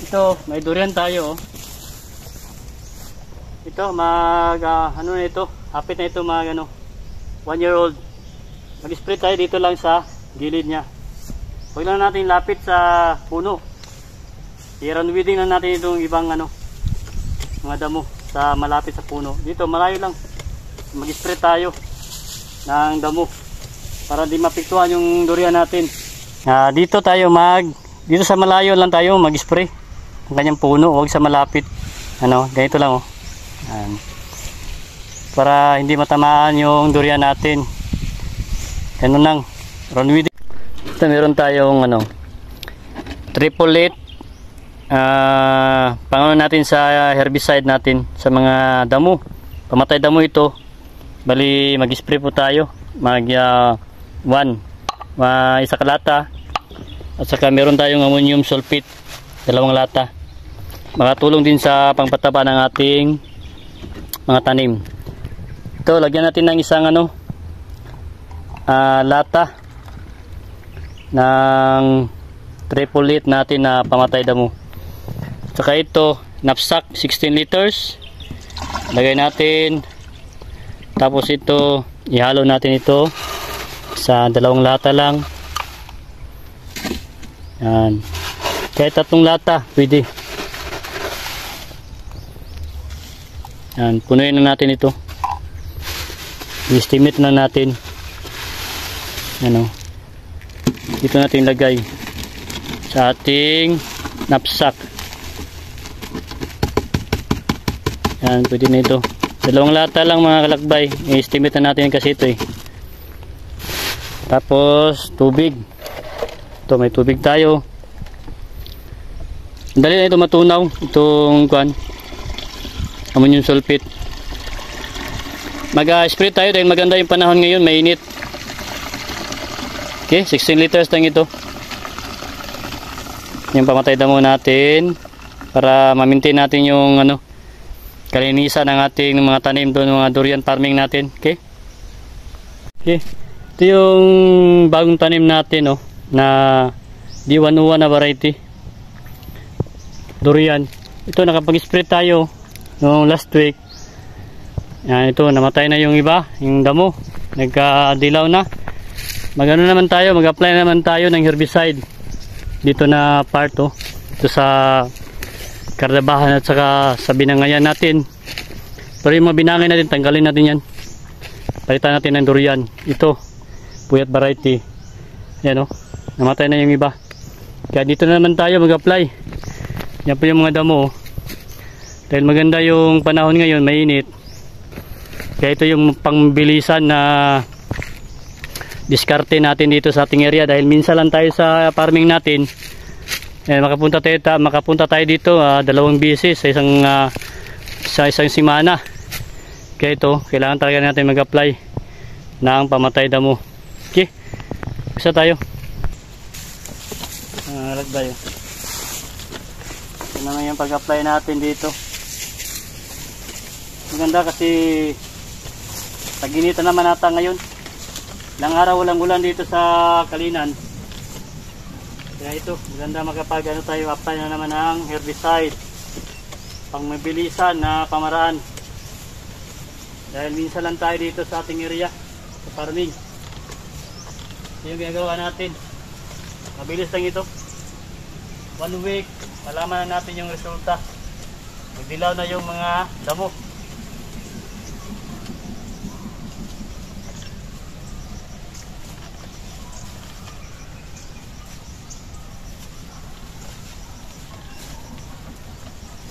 Ito, may durian tayo. Oh. Ito, ano na ito? Hapit na ito mag 1-year-old. Mag-spray tayo dito lang sa gilid niya. Huwag lang natin lapit sa puno. I-round weeding lang natin itong ibang mga damo sa malapit sa puno. Dito, malayo lang. Mag-spray tayo ng damo para di mapiktuhan yung durian natin. Dito dito sa malayo lang tayo mag-spray ng kanyang puno, huwag sa malapit. Ganito lang oh. Para hindi matamaan yung durian natin. Ganun lang. Round weeding. Ito meron tayong triple 8. Pangano natin sa herbicide natin sa mga damo. Pamatay damo ito. Bali mag-spray po tayo. Isa kalata. At saka meron tayong ammonium sulfate. 2 lata. Makatulong din sa pangpataba ng ating mga tanim. Ito, lagyan natin ng isang lata ng triple 8 natin na pamatay damo. Saka ito, knapsack 16 liters. Lagay natin. Tapos ito, ihalo natin ito sa 2 lata lang. Yan. Kahit 3 lata, pwede. Yan, punuin na natin ito. I-estimate na natin. Dito natin lagay sa ating knapsack. Yan, pwede na ito. 2 lata lang mga kalakbay. I-estimate na natin kasi ito Tapos tubig. Ito, may tubig tayo. Dali na ito matunaw. Itong ammonium sulfate. Mag-spray tayo dahil maganda yung panahon ngayon, mainit. Okay, 16 liters lang ito. Yung pamatay damo natin para ma-maintain natin yung kalinisan ng ating mga tanim doon, mga durian farming natin. Okay? Okay. Ito yung bagong tanim natin na D101 na variety. Durian. Ito nakapag-spray tayo noong last week. Yan, ito namatay na yung iba, yung damo. Nagkadilaw na. Mag-apply naman tayo ng herbicide dito na part ito sa kardabahan at saka sa binangayan natin. Pero yung mga binangay natin, tanggalin natin yan. Palitan natin ng durian. Ito, puyat variety. Yan namatay na yung iba. Kaya dito na naman tayo mag-apply. Yan po yung mga damo. Dahil maganda yung panahon ngayon, mainit. Kaya ito yung pangbilisan na diskarte natin dito sa ating area. Dahil minsan lang tayo sa farming natin. Makapunta tayo dito 2 beses sa isang semana. Kaya ito, kailangan talaga natin mag-apply ng pamatay damo. Okay, isa tayo. Lagday. Ito naman yung pag-apply natin dito. Maganda kasi tag-inita naman ata ngayon. Ilang araw walang ulan dito sa Kalinan. Kaya ito, maganda tayo, apply na naman ng herbicide. Pangmabilisan na pamaraan. Dahil minsan lang tayo dito sa ating area, sa farming. Ito yung ginagawa natin. Mabilis lang ito. 1 week, malaman na natin yung resulta. Magdilaw na yung mga damo.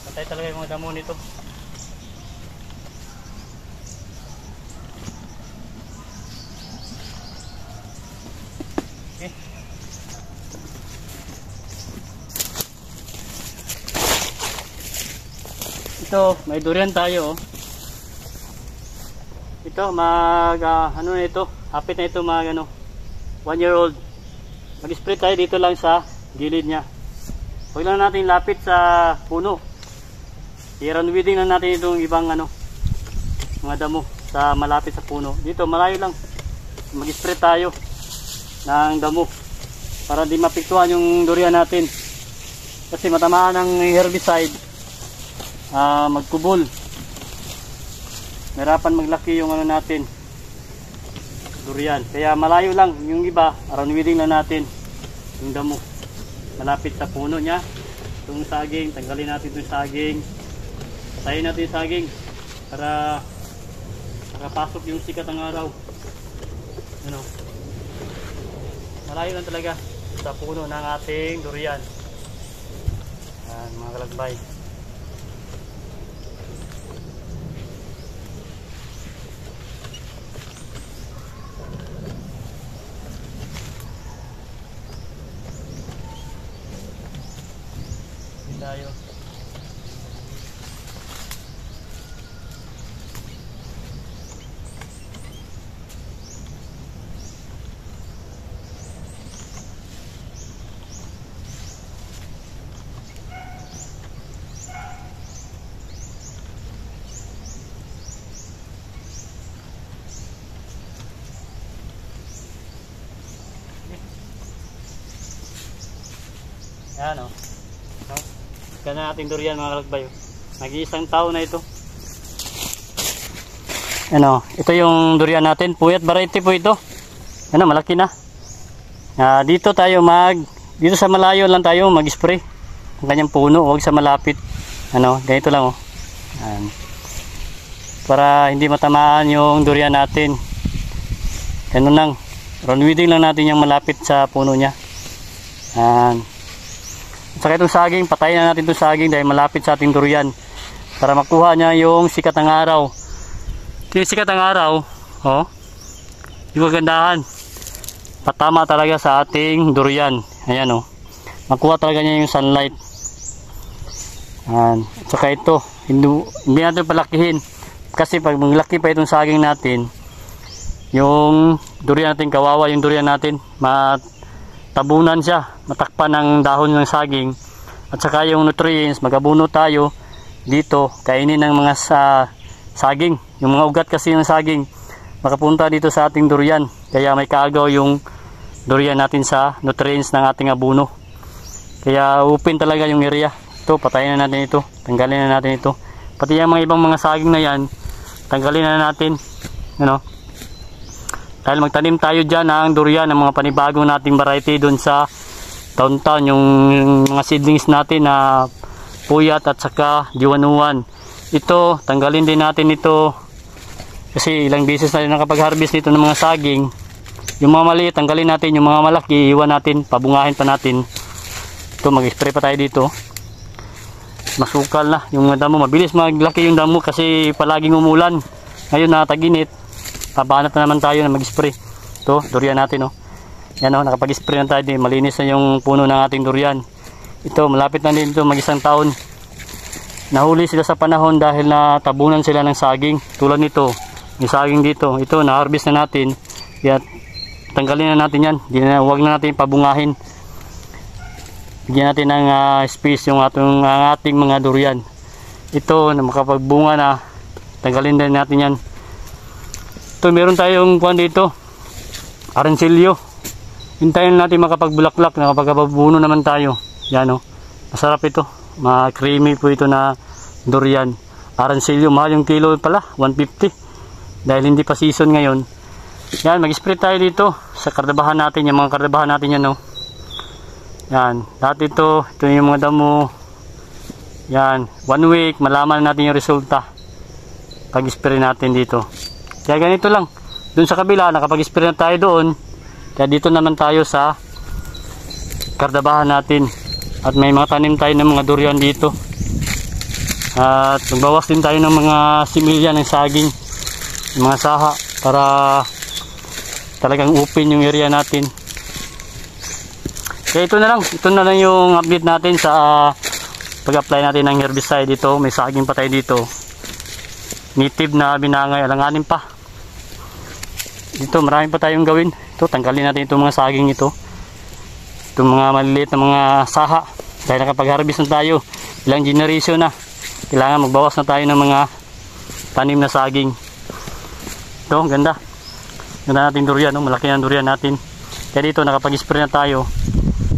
Patay talaga yung mga damo nito. Okay. Ito, may durian tayo. Ito, ano na ito? Hapit na ito mag 1-year-old. Mag-spray tayo dito lang sa gilid niya. Huwag lang natin lapit sa puno. I-round weeding lang natin itong ibang mga damo sa malapit sa puno. Dito, malayo lang. Mag-spray tayo ng damo para di mapiktuhan yung durian natin. kasi matamaan ng herbicide, magkubol. Mahirapan maglaki yung ano natin, durian. Kaya malayo lang, yung iba, around weeding lang natin yung damo. Malapit sa puno niya. Itong saging, tanggalin natin itong saging. Patayin natin yung saging para nakapasok yung sikat ng araw. Ano? Malayo lang talaga sa puno ng ating durian. Yan, mga kalakbay. Tayo. Yan o. Yan na ating durian mga kalakbay. Nag-iisang taon na ito. Ano, ito yung durian natin. Puyat variety po ito. Ano, malaki na. Dito sa malayo lang tayo mag-spray ang kanyang puno, huwag sa malapit. Ano, ganito lang oh. Yan. Para hindi matamaan yung durian natin. Ganun lang. Round weeding lang natin yung malapit sa puno niya. Yan. Saka itong saging, patayin na natin itong saging dahil malapit sa ating durian para makuha niya yung sikat ng araw. Yung sikat ng araw, oh, yung kagandahan, patama talaga sa ating durian. Ayan oh, makuha talaga niya yung sunlight. At saka ito, hindi natin palakihin kasi pag maglaki pa itong saging natin, yung durian natin, kawawa yung durian natin, tabunan siya, matakpan ng dahon ng saging, at saka yung nutrients, magabuno tayo dito, kainin ng mga saging, yung mga ugat kasi ng saging makapunta dito sa ating durian, kaya may kaagaw yung durian natin sa nutrients ng ating abuno. Kaya open talaga yung area. Ito, patayin na natin ito, tanggalin na natin ito, pati yung mga ibang mga saging na yan tanggalin na natin, ano. Dahil magtanim tayo dyan ng durian, ng mga panibagong nating variety doon sa taon-taon, yung mga seedlings natin na puyat at saka diwan-uwan. Ito, tanggalin din natin ito kasi ilang beses na rin nakapag-harvest nito ng mga saging. Yung mga maliit, tanggalin natin. Yung mga malaki, iwan natin, pabungahin pa natin. Ito, mag-spray pa tayo dito. Masukal na yung damo, mabilis maglaki yung damo kasi palaging umulan. Ngayon na tag-init, pabanat na naman tayo na mag-spray. Ito, durian natin oh. Yan oh, nakapag-spray na tayo din. Malinis na yung puno ng ating durian. Ito, malapit na din ito, mag-isang taon. Nahuli sila sa panahon dahil natabunan sila ng saging. Tulad nito, yung saging dito. Ito, na-harvest na natin. Kaya tanggalin na natin yan. Huwag na natin pabungahin. Bigyan natin ng space yung ating mga durian. Ito, na makapagbunga na, tanggalin din natin yan. Ito, meron tayong kuwan dito, aransilyo. Hintayin natin makapagbulaklak, nakapagpabuno naman tayo. Yan o, masarap ito, ma-creamy po ito na durian. Aransilyo, mahal yung kilo pala, 150 dahil hindi pa season ngayon. Yan, mag-spray tayo dito sa kardabahan natin, yung mga kardabahan natin yan o. Yan, lahat ito yung mga damo. Yan, 1 week malaman natin yung resulta pag spray natin dito. Kaya ganito lang, dun sa kabila nakapag-spray na tayo doon, kaya dito naman tayo sa kardabahan natin. At may mga tanim tayo ng mga durian dito, at magbawas din tayo ng mga similya ng saging, ng mga saha, para talagang open yung area natin. Kaya ito na lang yung update natin sa pag-apply natin ng herbicide. Dito may saging pa tayo dito, native na binangay, alanganin pa. Dito marami pa tayong gawin. Ito, tanggalin natin itong mga saging ito, itong mga maliliit na mga saha, dahil nakapag-harvest na tayo, ilang generation na, kailangan magbawas na tayo ng mga tanim na saging. Ito, ganda natin durian, malaki ang durian natin. Kaya dito nakapag-spray na tayo,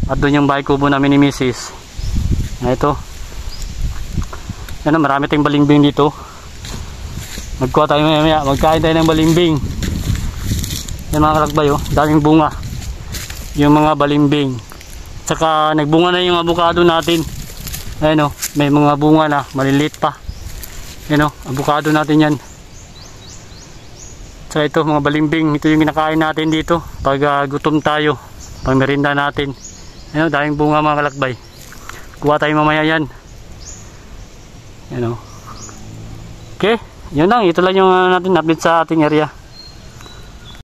at doon yung bahay kubo namin ni Mrs. Ito. Ano, marami tayong balimbing dito. Magkuha tayo maya, magkain tayo ng balimbing. Yan mga kalakbay, oh, daming bunga. Yung mga balimbing. Tsaka nagbunga na yung avocado natin. Ayun, oh, may mga bunga na, maliliit pa. Yan, oh, avocado natin yan. Tsaka ito, mga balimbing. Ito yung kinakain natin dito pag gutom tayo, pag merinda natin. Ayun, oh, daming bunga mga kalakbay. Kuha tayo mamaya yan. Yan, oh. Okay. Yun lang, ito lang yung natin update sa ating area.